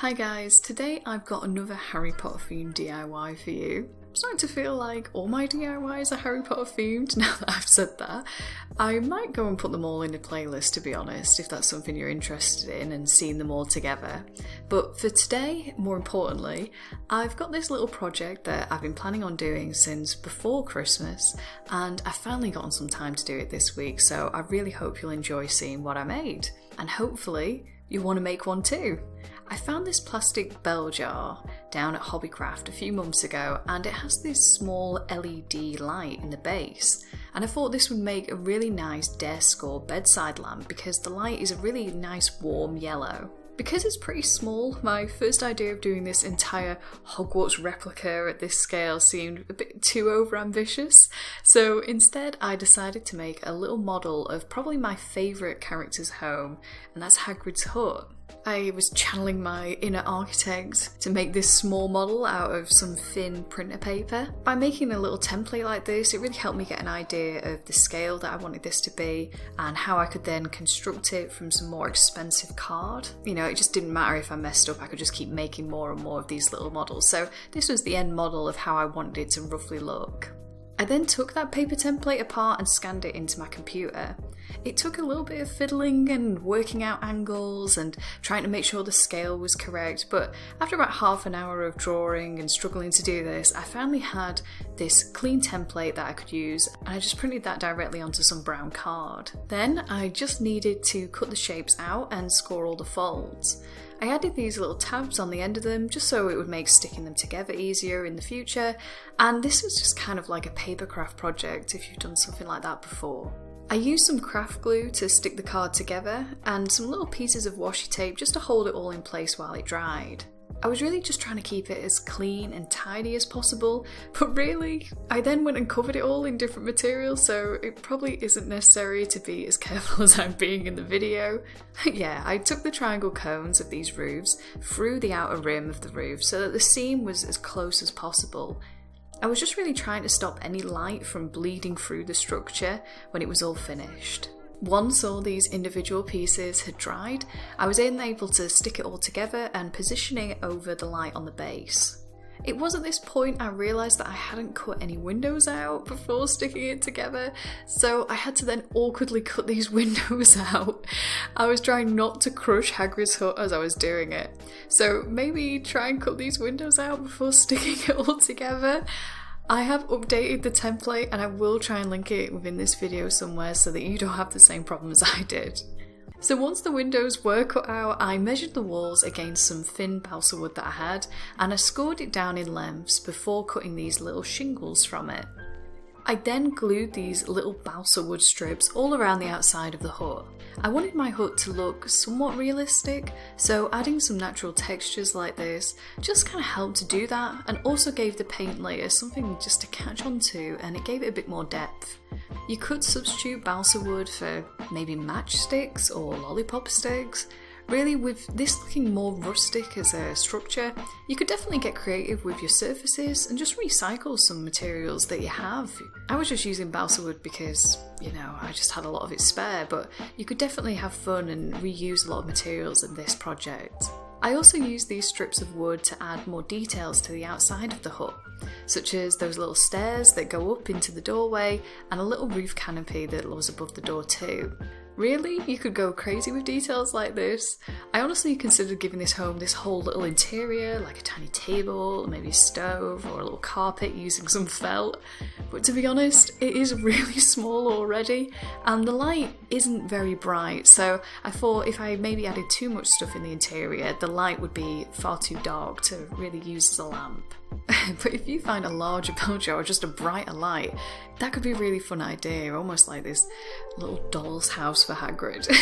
Hi guys, today I've got another Harry Potter themed DIY for you. I'm starting to feel like all my DIYs are Harry Potter themed now that I've said that. I might go and put them all in a playlist, to be honest, if that's something you're interested in and seeing them all together. But for today, more importantly, I've got this little project that I've been planning on doing since before Christmas, and I've finally gotten some time to do it this week, so I really hope you'll enjoy seeing what I made. And hopefully, you'll want to make one too. I found this plastic bell jar down at Hobbycraft a few months ago, and it has this small LED light in the base, and I thought this would make a really nice desk or bedside lamp because the light is a really nice warm yellow. Because it's pretty small, my first idea of doing this entire Hogwarts replica at this scale seemed a bit too overambitious, so instead I decided to make a little model of probably my favourite character's home, and that's Hagrid's hut. I was channeling my inner architect to make this small model out of some thin printer paper. By making a little template like this, it really helped me get an idea of the scale that I wanted this to be and how I could then construct it from some more expensive card. You know, it just didn't matter if I messed up, I could just keep making more and more of these little models. So this was the end model of how I wanted it to roughly look. I then took that paper template apart and scanned it into my computer. It took a little bit of fiddling and working out angles and trying to make sure the scale was correct, but after about half an hour of drawing and struggling to do this, I finally had this clean template that I could use, and I just printed that directly onto some brown card. Then I just needed to cut the shapes out and score all the folds. I added these little tabs on the end of them just so it would make sticking them together easier in the future, and this was just kind of like a paper craft project if you've done something like that before. I used some craft glue to stick the card together and some little pieces of washi tape just to hold it all in place while it dried. I was really just trying to keep it as clean and tidy as possible, but really, I then went and covered it all in different materials, so it probably isn't necessary to be as careful as I'm being in the video. Yeah, I took the triangle cones of these roofs through the outer rim of the roof so that the seam was as close as possible. I was just really trying to stop any light from bleeding through the structure when it was all finished. Once all these individual pieces had dried, I was then able to stick it all together and positioning it over the light on the base. It was at this point I realised that I hadn't cut any windows out before sticking it together, so I had to then awkwardly cut these windows out. I was trying not to crush Hagrid's hut as I was doing it, so maybe try and cut these windows out before sticking it all together. I have updated the template and I will try and link it within this video somewhere so that you don't have the same problem as I did. So once the windows were cut out, I measured the walls against some thin balsa wood that I had, and I scored it down in lengths before cutting these little shingles from it. I then glued these little balsa wood strips all around the outside of the hut. I wanted my hut to look somewhat realistic, so adding some natural textures like this just kind of helped to do that, and also gave the paint layer something just to catch on to, and it gave it a bit more depth. You could substitute balsa wood for maybe matchsticks or lollipop sticks. Really, with this looking more rustic as a structure, you could definitely get creative with your surfaces and just recycle some materials that you have. I was just using balsa wood because, you know, I just had a lot of it spare, but you could definitely have fun and reuse a lot of materials in this project. I also used these strips of wood to add more details to the outside of the hut, such as those little stairs that go up into the doorway and a little roof canopy that was above the door too. Really? You could go crazy with details like this? I honestly considered giving this home this whole little interior, like a tiny table, maybe a stove, or a little carpet using some felt. But to be honest, it is really small already, and the light isn't very bright, so I thought if I maybe added too much stuff in the interior, the light would be far too dark to really use as a lamp. But if you find a larger bell jar or just a brighter light, that could be a really fun idea, almost like this little doll's house for Hagrid.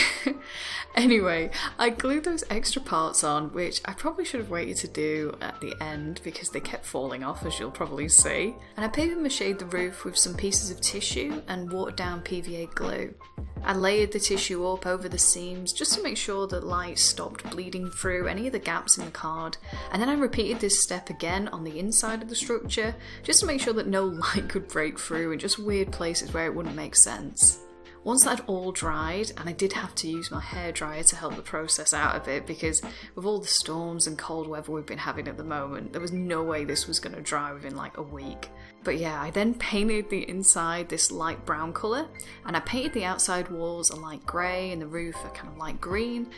Anyway, I glued those extra parts on, which I probably should have waited to do at the end because they kept falling off, as you'll probably see. And I paper mache'd the roof with some pieces of tissue and watered down PVA glue. I layered the tissue up over the seams just to make sure that light stopped bleeding through any of the gaps in the card, and then I repeated this step again on the inside of the structure just to make sure that no light could break through in just weird places where it wouldn't make sense. Once that had all dried, and I did have to use my hairdryer to help the process out a bit because with all the storms and cold weather we've been having at the moment, there was no way this was going to dry within like a week. But yeah, I then painted the inside this light brown colour, and I painted the outside walls a light grey and the roof a kind of light green,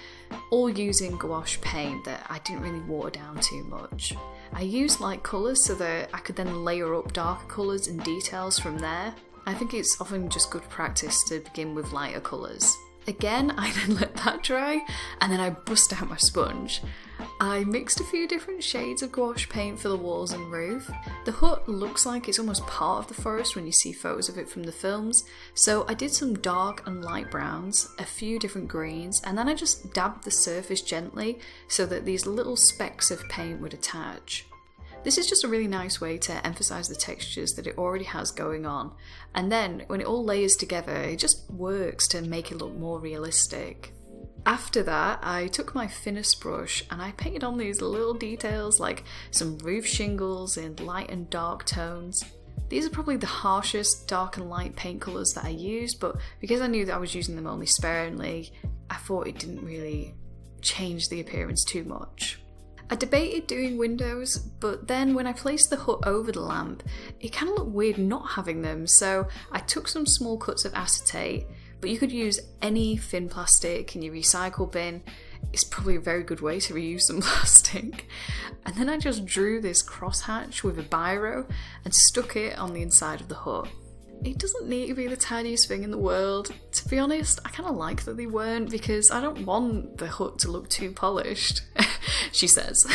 all using gouache paint that I didn't really water down too much. I used light colours so that I could then layer up darker colours and details from there. I think it's often just good practice to begin with lighter colours. Again, I then let that dry, and then I bust out my sponge. I mixed a few different shades of gouache paint for the walls and roof. The hut looks like it's almost part of the forest when you see photos of it from the films, so I did some dark and light browns, a few different greens, and then I just dabbed the surface gently so that these little specks of paint would attach. This is just a really nice way to emphasise the textures that it already has going on, and then when it all layers together it just works to make it look more realistic. After that, I took my thinnest brush and I painted on these little details like some roof shingles in light and dark tones. These are probably the harshest dark and light paint colours that I used, but because I knew that I was using them only sparingly, I thought it didn't really change the appearance too much. I debated doing windows, but then when I placed the hut over the lamp, it kind of looked weird not having them, so I took some small cuts of acetate, but you could use any thin plastic in your recycle bin. It's probably a very good way to reuse some plastic. And then I just drew this crosshatch with a biro and stuck it on the inside of the hut. It doesn't need to be the tiniest thing in the world. To be honest, I kind of like that they weren't because I don't want the hut to look too polished, she says.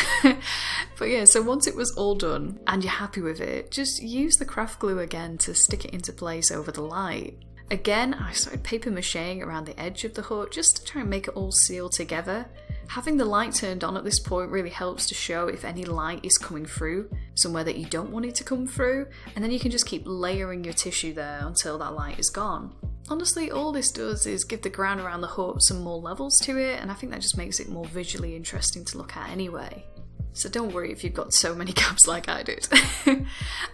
But yeah, so once it was all done and you're happy with it, just use the craft glue again to stick it into place over the light. Again, I started paper macheing around the edge of the hut just to try and make it all seal together. Having the light turned on at this point really helps to show if any light is coming through somewhere that you don't want it to come through, and then you can just keep layering your tissue there until that light is gone. Honestly, all this does is give the ground around the hut some more levels to it, and I think that just makes it more visually interesting to look at anyway. So don't worry if you've got so many gaps like I did.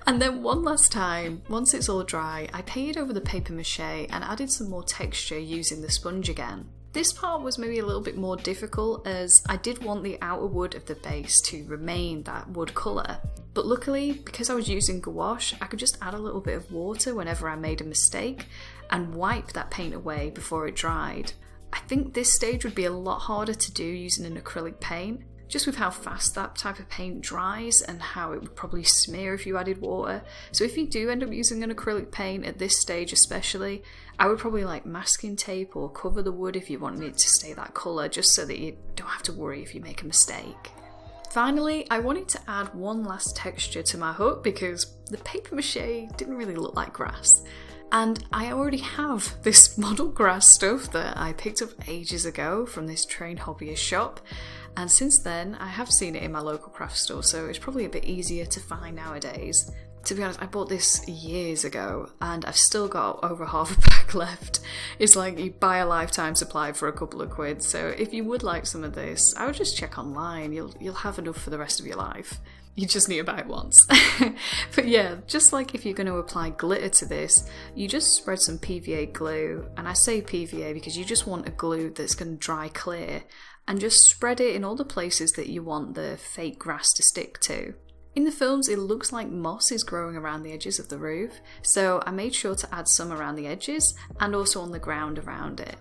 And then one last time, once it's all dry, I painted over the paper mache and added some more texture using the sponge again. This part was maybe a little bit more difficult as I did want the outer wood of the base to remain that wood colour. But luckily, because I was using gouache, I could just add a little bit of water whenever I made a mistake and wipe that paint away before it dried. I think this stage would be a lot harder to do using an acrylic paint, just with how fast that type of paint dries and how it would probably smear if you added water. So if you do end up using an acrylic paint at this stage especially, I would probably like masking tape or cover the wood if you wanted it to stay that colour, just so that you don't have to worry if you make a mistake. Finally, I wanted to add one last texture to my hut because the paper mache didn't really look like grass. And I already have this model grass stuff that I picked up ages ago from this trained hobbyist shop. And since then, I have seen it in my local craft store, so it's probably a bit easier to find nowadays. To be honest, I bought this years ago, and I've still got over half a pack left. It's like you buy a lifetime supply for a couple of quid, so if you would like some of this, I would just check online. You'll have enough for the rest of your life. You just need to buy it once. But yeah, just like if you're going to apply glitter to this, you just spread some PVA glue, and I say PVA because you just want a glue that's going to dry clear, and just spread it in all the places that you want the fake grass to stick to. In the films, it looks like moss is growing around the edges of the roof, so I made sure to add some around the edges and also on the ground around it.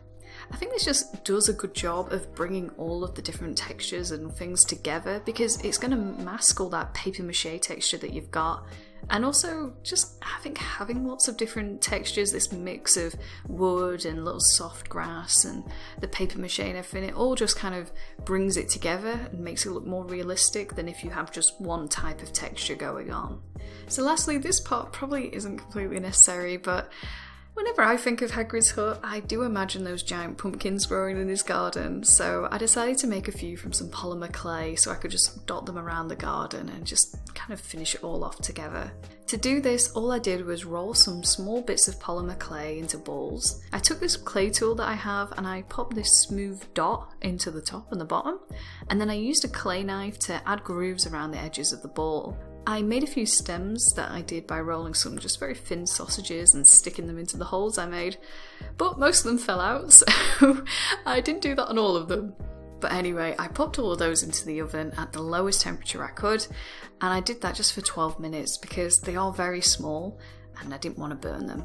I think this just does a good job of bringing all of the different textures and things together because it's going to mask all that paper mache texture that you've got. And also, just I think having lots of different textures, this mix of wood and little soft grass and the paper mache and everything, it all just kind of brings it together and makes it look more realistic than if you have just one type of texture going on. So lastly, this part probably isn't completely necessary, but whenever I think of Hagrid's hut, I do imagine those giant pumpkins growing in his garden, so I decided to make a few from some polymer clay so I could just dot them around the garden and just kind of finish it all off together. To do this, all I did was roll some small bits of polymer clay into balls. I took this clay tool that I have and I popped this smooth dot into the top and the bottom, and then I used a clay knife to add grooves around the edges of the ball. I made a few stems that I did by rolling some just very thin sausages and sticking them into the holes I made, but most of them fell out, so I didn't do that on all of them. But anyway, I popped all of those into the oven at the lowest temperature I could, and I did that just for 12 minutes because they are very small and I didn't want to burn them.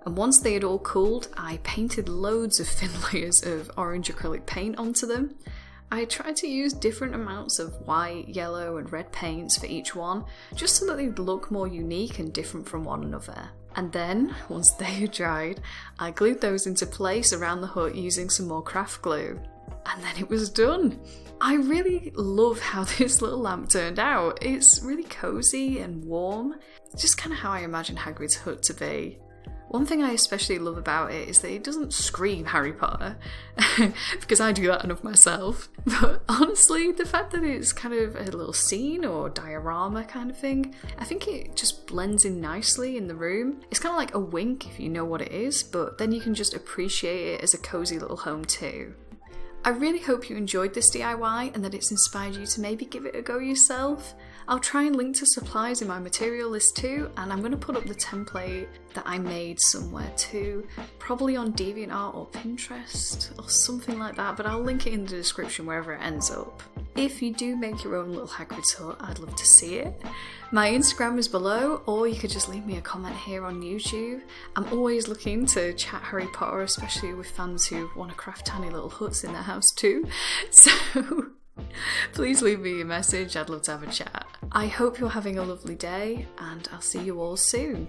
And once they had all cooled, I painted loads of thin layers of orange acrylic paint onto them. I tried to use different amounts of white, yellow and red paints for each one, just so that they'd look more unique and different from one another. And then, once they had dried, I glued those into place around the hut using some more craft glue. And then it was done! I really love how this little lamp turned out. It's really cozy and warm. It's just kind of how I imagine Hagrid's hut to be. One thing I especially love about it is that it doesn't scream Harry Potter, because I do that enough myself. But honestly, the fact that it's kind of a little scene or diorama kind of thing, I think it just blends in nicely in the room. It's kind of like a wink if you know what it is, but then you can just appreciate it as a cozy little home too. I really hope you enjoyed this DIY and that it's inspired you to maybe give it a go yourself. I'll try and link to supplies in my material list too, and I'm going to put up the template that I made somewhere too, probably on DeviantArt or Pinterest or something like that, but I'll link it in the description wherever it ends up. If you do make your own little Hagrid's hut, I'd love to see it. My Instagram is below, or you could just leave me a comment here on YouTube. I'm always looking to chat Harry Potter, especially with fans who want to craft tiny little huts in their house too. So please leave me a message, I'd love to have a chat. I hope you're having a lovely day, and I'll see you all soon.